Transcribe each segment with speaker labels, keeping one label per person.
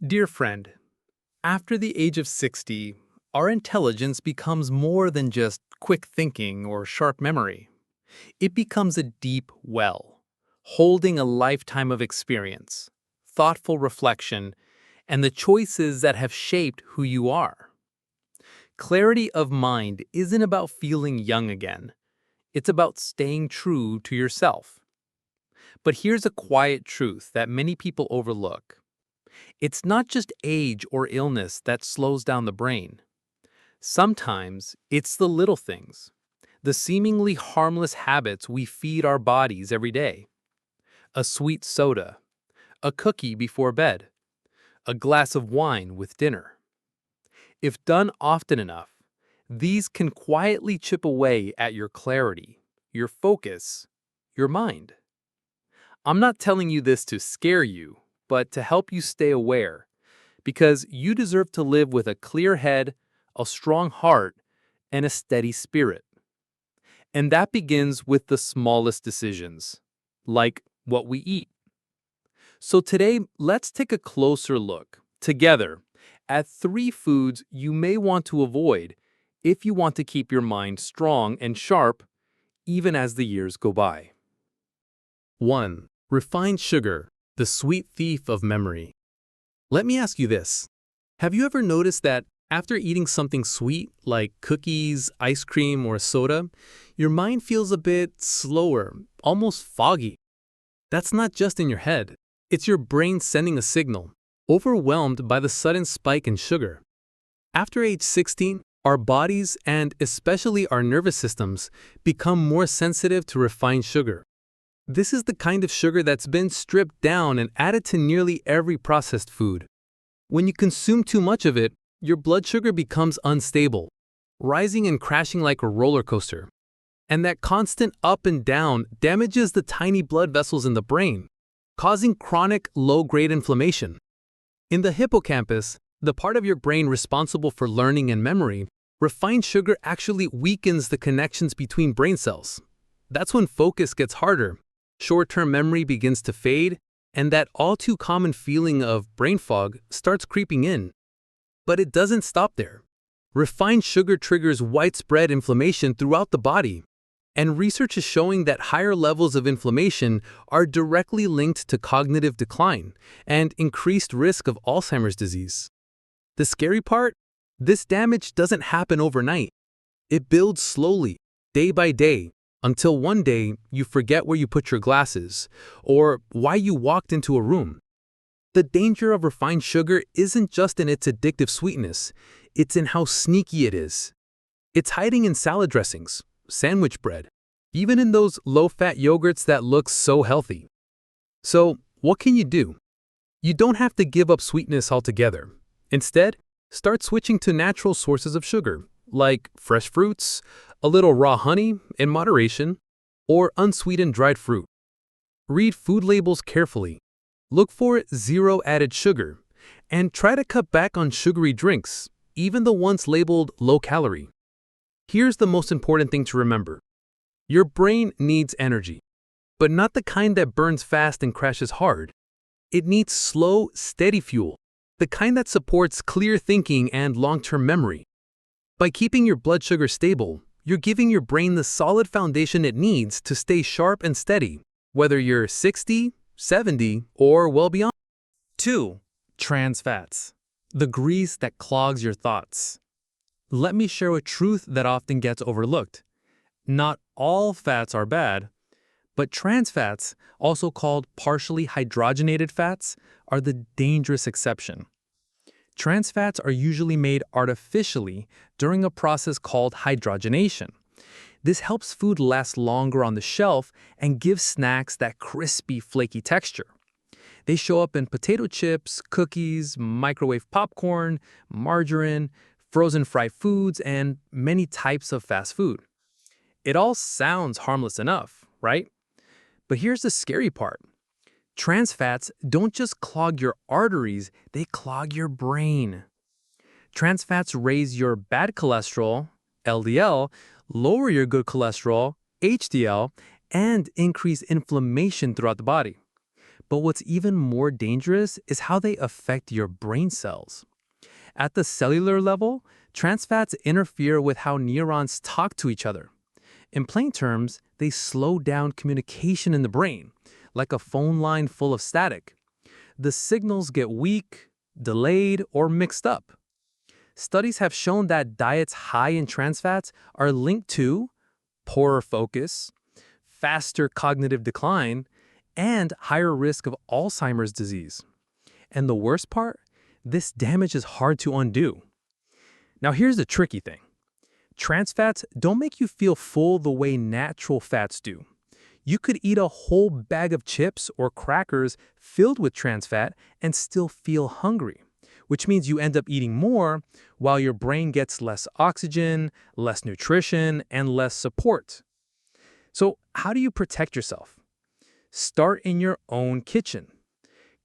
Speaker 1: Dear friend, after the age of 60, our intelligence becomes more than just quick thinking or sharp memory. It becomes a deep well, holding a lifetime of experience, thoughtful reflection, and the choices that have shaped who you are. Clarity of mind isn't about feeling young again. It's about staying true to yourself. But here's a quiet truth that many people overlook. It's not just age or illness that slows down the brain. Sometimes it's the little things, the seemingly harmless habits we feed our bodies every day. A sweet soda, a cookie before bed, a glass of wine with dinner. If done often enough, these can quietly chip away at your clarity, your focus, your mind. I'm not telling you this to scare you, but to help you stay aware, because you deserve to live with a clear head, a strong heart, and a steady spirit. And that begins with the smallest decisions, like what we eat. So today, let's take a closer look, together, at 3 foods you may want to avoid if you want to keep your mind strong and sharp even as the years go by. 1. Refined sugar, the sweet thief of memory. Let me ask you this. Have you ever noticed that after eating something sweet, like cookies, ice cream, or soda, your mind feels a bit slower, almost foggy? That's not just in your head. It's your brain sending a signal, overwhelmed by the sudden spike in sugar. After age 16, our bodies, and especially our nervous systems, become more sensitive to refined sugar. This is the kind of sugar that's been stripped down and added to nearly every processed food. When you consume too much of it, your blood sugar becomes unstable, rising and crashing like a roller coaster. And that constant up and down damages the tiny blood vessels in the brain, causing chronic low-grade inflammation. In the hippocampus, the part of your brain responsible for learning and memory, refined sugar actually weakens the connections between brain cells. That's when focus gets harder, short-term memory begins to fade, and that all-too-common feeling of brain fog starts creeping in. But it doesn't stop there. Refined sugar triggers widespread inflammation throughout the body, and research is showing that higher levels of inflammation are directly linked to cognitive decline and increased risk of Alzheimer's disease. The scary part? This damage doesn't happen overnight. It builds slowly, day by day, until one day you forget where you put your glasses or why you walked into a room. The danger of refined sugar isn't just in its addictive sweetness, it's in how sneaky it is. It's hiding in salad dressings, sandwich bread, even in those low-fat yogurts that look so healthy. So, what can you do? You don't have to give up sweetness altogether. Instead, start switching to natural sources of sugar, like fresh fruits, a little raw honey in moderation, or unsweetened dried fruit. Read food labels carefully. Look for zero added sugar, and try to cut back on sugary drinks, even the ones labeled low-calorie. Here's the most important thing to remember. Your brain needs energy, but not the kind that burns fast and crashes hard. It needs slow, steady fuel, the kind that supports clear thinking and long-term memory. By keeping your blood sugar stable, you're giving your brain the solid foundation it needs to stay sharp and steady, whether you're 60, 70, or well beyond. 2. Trans fats, the grease that clogs your thoughts. Let me share a truth that often gets overlooked. Not all fats are bad, but trans fats, also called partially hydrogenated fats, are the dangerous exception. Trans fats are usually made artificially during a process called hydrogenation. This helps food last longer on the shelf and gives snacks that crispy, flaky texture. They show up in potato chips, cookies, microwave popcorn, margarine, frozen fried foods, and many types of fast food. It all sounds harmless enough, right? But here's the scary part. Trans fats don't just clog your arteries, they clog your brain. Trans fats raise your bad cholesterol, LDL, lower your good cholesterol, HDL, and increase inflammation throughout the body. But what's even more dangerous is how they affect your brain cells. At the cellular level, trans fats interfere with how neurons talk to each other. In plain terms, they slow down communication in the brain, like a phone line full of static. The signals get weak, delayed, or mixed up. Studies have shown that diets high in trans fats are linked to poorer focus, faster cognitive decline, and higher risk of Alzheimer's disease. And the worst part? This damage is hard to undo. Now here's the tricky thing. Trans fats don't make you feel full the way natural fats do. You could eat a whole bag of chips or crackers filled with trans fat and still feel hungry, which means you end up eating more while your brain gets less oxygen, less nutrition, and less support. So how do you protect yourself? Start in your own kitchen.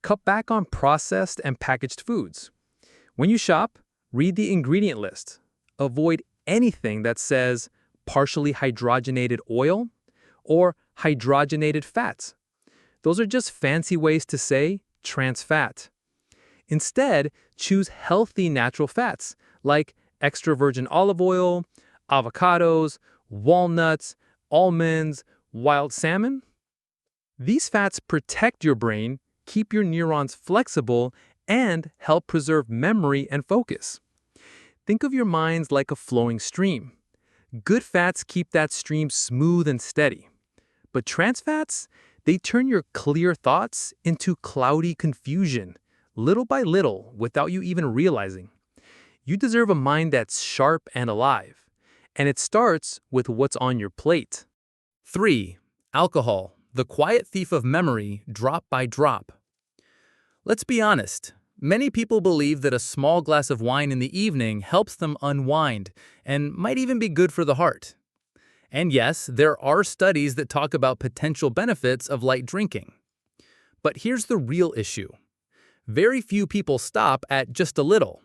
Speaker 1: Cut back on processed and packaged foods. When you shop, read the ingredient list. Avoid anything that says partially hydrogenated oil or hydrogenated fats. Those are just fancy ways to say trans fat. Instead, choose healthy natural fats like extra virgin olive oil, avocados, walnuts, almonds, wild salmon. These fats protect your brain, keep your neurons flexible, and help preserve memory and focus. Think of your minds like a flowing stream. Good fats keep that stream smooth and steady. But trans fats, they turn your clear thoughts into cloudy confusion, little by little, without you even realizing. You deserve a mind that's sharp and alive. And it starts with what's on your plate. 3. Alcohol, the quiet thief of memory, drop by drop. Let's be honest. Many people believe that a small glass of wine in the evening helps them unwind and might even be good for the heart. And yes, there are studies that talk about potential benefits of light drinking. But here's the real issue. Very few people stop at just a little.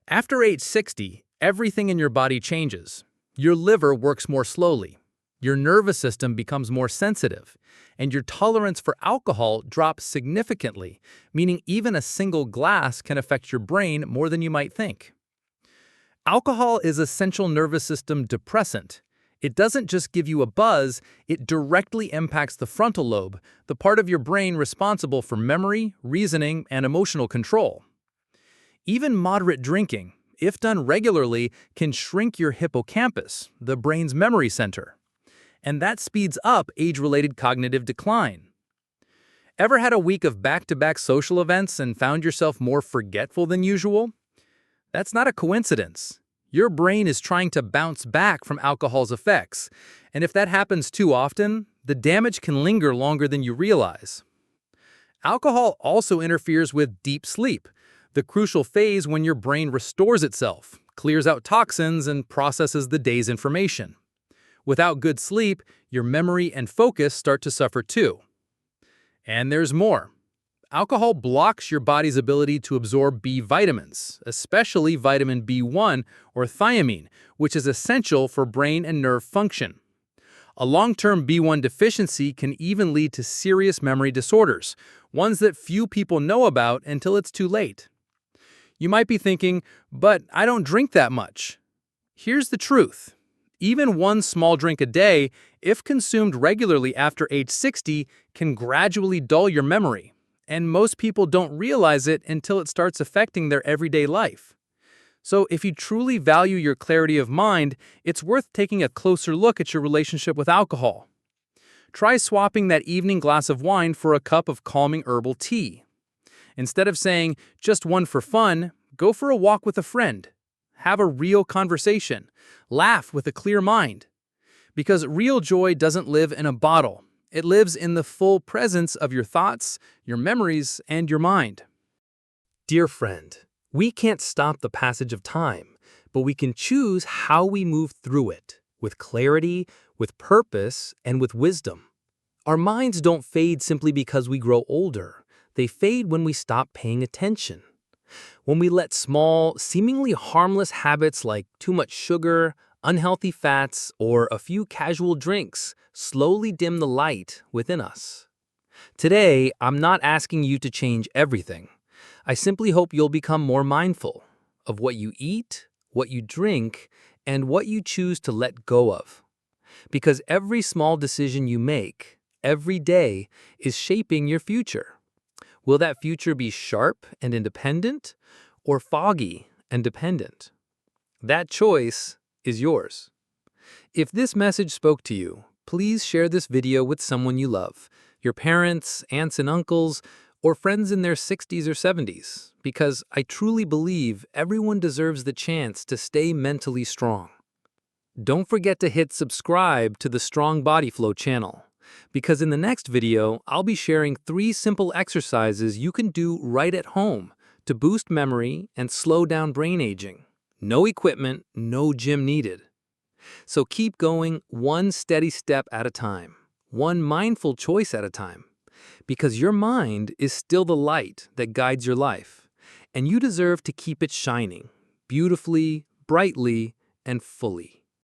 Speaker 1: After age 60, everything in your body changes. Your liver works more slowly. Your nervous system becomes more sensitive, and your tolerance for alcohol drops significantly, meaning even a single glass can affect your brain more than you might think. Alcohol is a central nervous system depressant. It doesn't just give you a buzz, it directly impacts the frontal lobe, the part of your brain responsible for memory, reasoning, and emotional control. Even moderate drinking, if done regularly, can shrink your hippocampus, the brain's memory center. And that speeds up age-related cognitive decline. Ever had a week of back-to-back social events and found yourself more forgetful than usual? That's not a coincidence. Your brain is trying to bounce back from alcohol's effects, and if that happens too often, the damage can linger longer than you realize. Alcohol also interferes with deep sleep, the crucial phase when your brain restores itself, clears out toxins, and processes the day's information. Without good sleep, your memory and focus start to suffer too. And there's more. Alcohol blocks your body's ability to absorb B vitamins, especially vitamin B1 or thiamine, which is essential for brain and nerve function. A long-term B1 deficiency can even lead to serious memory disorders, ones that few people know about until it's too late. You might be thinking, but I don't drink that much. Here's the truth. Even one small drink a day, if consumed regularly after age 60, can gradually dull your memory, and most people don't realize it until it starts affecting their everyday life. So if you truly value your clarity of mind, it's worth taking a closer look at your relationship with alcohol. Try swapping that evening glass of wine for a cup of calming herbal tea. Instead of saying, just one for fun, go for a walk with a friend. Have a real conversation. Laugh with a clear mind. Because real joy doesn't live in a bottle. It lives in the full presence of your thoughts, your memories, and your mind. Dear friend, we can't stop the passage of time, but we can choose how we move through it, with clarity, with purpose, and with wisdom. Our minds don't fade simply because we grow older. They fade when we stop paying attention. When we let small, seemingly harmless habits like too much sugar, unhealthy fats, or a few casual drinks slowly dim the light within us.
Speaker 2: Today, I'm not asking you to change everything. I simply hope you'll become more mindful of what you eat, what you drink, and what you choose to let go of. Because every small decision you make, every day, is shaping your future. Will that future be sharp and independent, or foggy and dependent? That choice is yours. If this message spoke to you, please share this video with someone you love, your parents, aunts and uncles, or friends in their 60s or 70s, because I truly believe everyone deserves the chance to stay mentally strong. Don't forget to hit subscribe to the Strong Body Flow channel, because in the next video, I'll be sharing 3 simple exercises you can do right at home to boost memory and slow down brain aging. No equipment, no gym needed. So keep going one steady step at a time, one mindful choice at a time, because your mind is still the light that guides your life, and you deserve to keep it shining beautifully, brightly, and fully.